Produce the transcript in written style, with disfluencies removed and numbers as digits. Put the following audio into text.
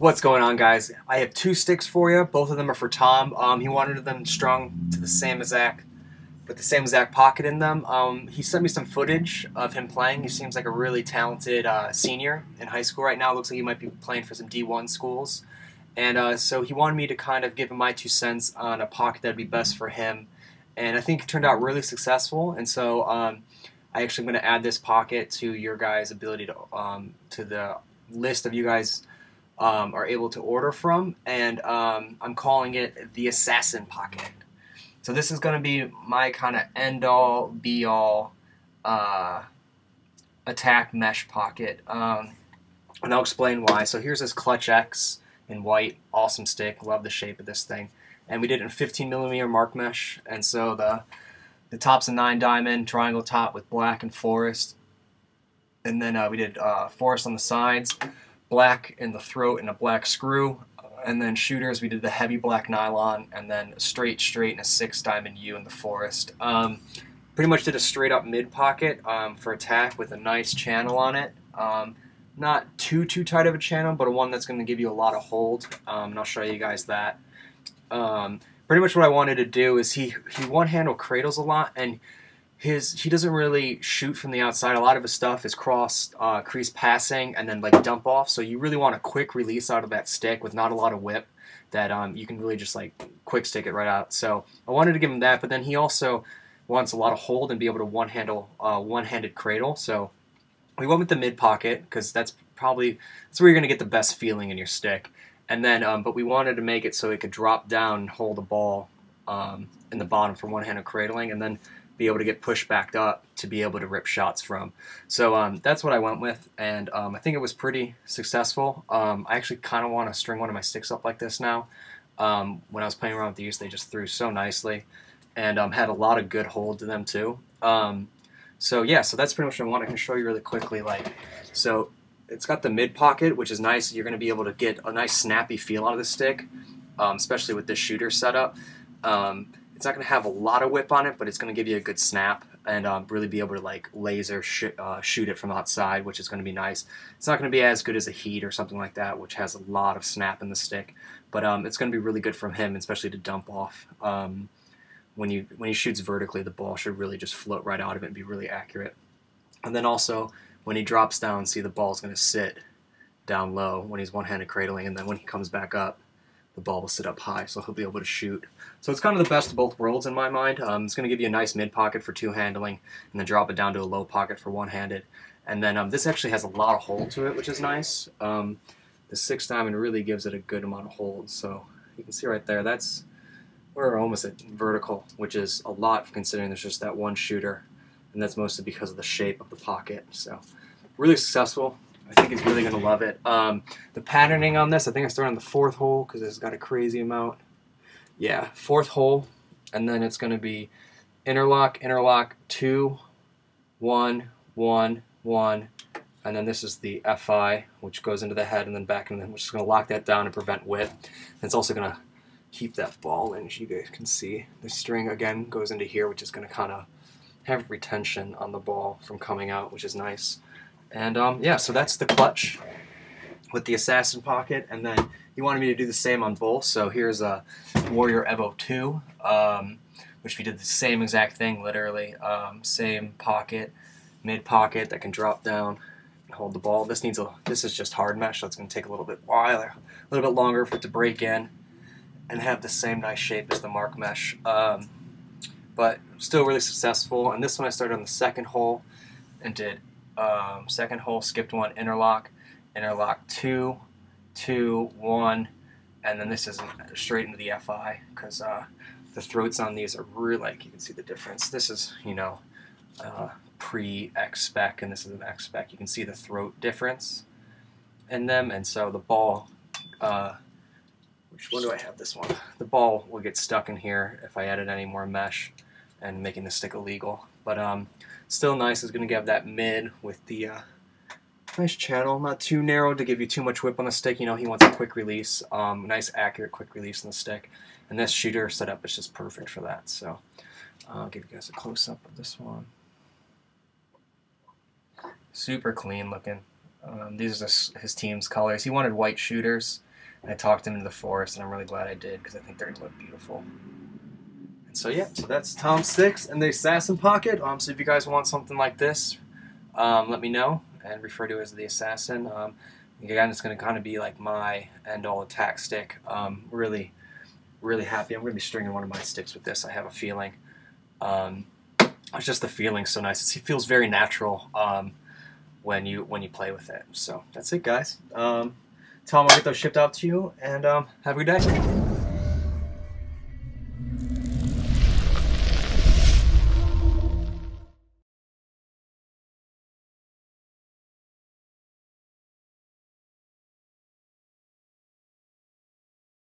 What's going on, guys? I have two sticks for you. Both of them are for Tom. He wanted them strung to the same exact, with the same exact pocket in them. He sent me some footage of him playing. He seems like a really talented senior in high school right now. Looks like he might be playing for some D1 schools. And so he wanted me to kind of give him my 2 cents on a pocket that'd be best for him. And I think it turned out really successful. And so I actually am going to add this pocket to your guys' ability to the list of you guys are able to order from, and I'm calling it the Assassin Pocket. So this is going to be my kind of end-all, be-all attack mesh pocket, and I'll explain why. So here's this Clutch X in white, awesome stick, love the shape of this thing, and we did it in 15mm Marc mesh, and so the top's a 9-diamond triangle top with black and forest, and then we did forest on the sides, black in the throat and a black screw, and then shooters we did the heavy black nylon, and then straight and a 6-diamond U in the forest. Pretty much did a straight up mid pocket for attack with a nice channel on it. Not too tight of a channel, but one that's going to give you a lot of hold, and I'll show you guys that. Pretty much what I wanted to do is he one-handle cradles a lot, and he doesn't really shoot from the outside. A lot of his stuff is cross crease passing and then like dump off. So you really want a quick release out of that stick with not a lot of whip that you can really just like quick stick it right out. So I wanted to give him that, but then he also wants a lot of hold and be able to one-handed cradle. So we went with the mid pocket because that's where you're going to get the best feeling in your stick. And then, but we wanted to make it so it could drop down and hold a ball in the bottom for one-handed cradling, and then be able to get pushed back up to be able to rip shots from. So that's what I went with, and I think it was pretty successful. I actually kind of want to string one of my sticks up like this now. When I was playing around with these, they just threw so nicely, and had a lot of good hold to them too. So yeah, so that's pretty much what I want. I can show you really quickly. So it's got the mid pocket, which is nice. You're going to be able to get a nice snappy feel out of the stick, especially with this shooter setup. It's not going to have a lot of whip on it, but it's going to give you a good snap and really be able to like laser shoot it from outside, which is going to be nice. It's not going to be as good as a Heat or something like that, which has a lot of snap in the stick, but it's going to be really good from him, especially to dump off. When he shoots vertically, the ball should really just float right out of it and be really accurate. And then also when he drops down, see the ball's going to sit down low when he's one-handed cradling, and then when he comes back up, the ball will sit up high, so he'll be able to shoot. So it's kind of the best of both worlds in my mind. It's going to give you a nice mid pocket for two-handling, and then drop it down to a low pocket for one-handed. And then this actually has a lot of hold to it, which is nice. The 6-diamond really gives it a good amount of hold. So you can see right there, we're almost at vertical, which is a lot considering there's just that one shooter, and that's mostly because of the shape of the pocket. So really successful. I think he's really going to love it. The patterning on this, I think I started on the 4th hole because it's got a crazy amount. Yeah, 4th hole, and then it's going to be interlock, 2, 1, 1, 1, and then this is the FI, which goes into the head and then back, and then we're just going to lock that down and prevent whip. And it's also going to keep that ball in, as you guys can see. The string, again, goes into here, which is going to kind of have retention on the ball from coming out, which is nice. And yeah, so that's the clutch with the Assassin pocket, and then he wanted me to do the same on both. So here's a Warrior Evo 2, which we did the same exact thing, literally. Same pocket, mid pocket that can drop down and hold the ball. This is just hard mesh, so it's going to take a little bit longer for it to break in and have the same nice shape as the Marc mesh. But still really successful. And this one I started on the 2nd hole and did 2nd hole, skipped one, interlock 2, 2, 1, and then this is straight into the FI because the throats on these are really, like, you can see the difference. This is, pre-X spec, and this is an X spec. You can see the throat difference in them, and so the ball, which one do I have this one? The ball will get stuck in here if I added any more mesh and making the stick illegal. But still nice. It's going to have that mid with the nice channel, not too narrow to give you too much whip on the stick. He wants a quick release, nice accurate quick release on the stick. And this shooter setup is just perfect for that. So I'll give you guys a close-up of this one. Super clean looking. These are his team's colors. He wanted white shooters, I talked him into the forest, and I'm really glad I did because I think they're gonna look beautiful. And so yeah, so that's Tom sticks and the assassin pocket. So if you guys want something like this, let me know and refer to it as the assassin. Again, it's going to kind of be like my end-all attack stick. Really, really happy. I'm going to be stringing one of my sticks with this. I have a feeling. It's just the feeling so nice. It feels very natural when you play with it. So that's it, guys. Tom, I'll get those shipped out to you, and have a good day.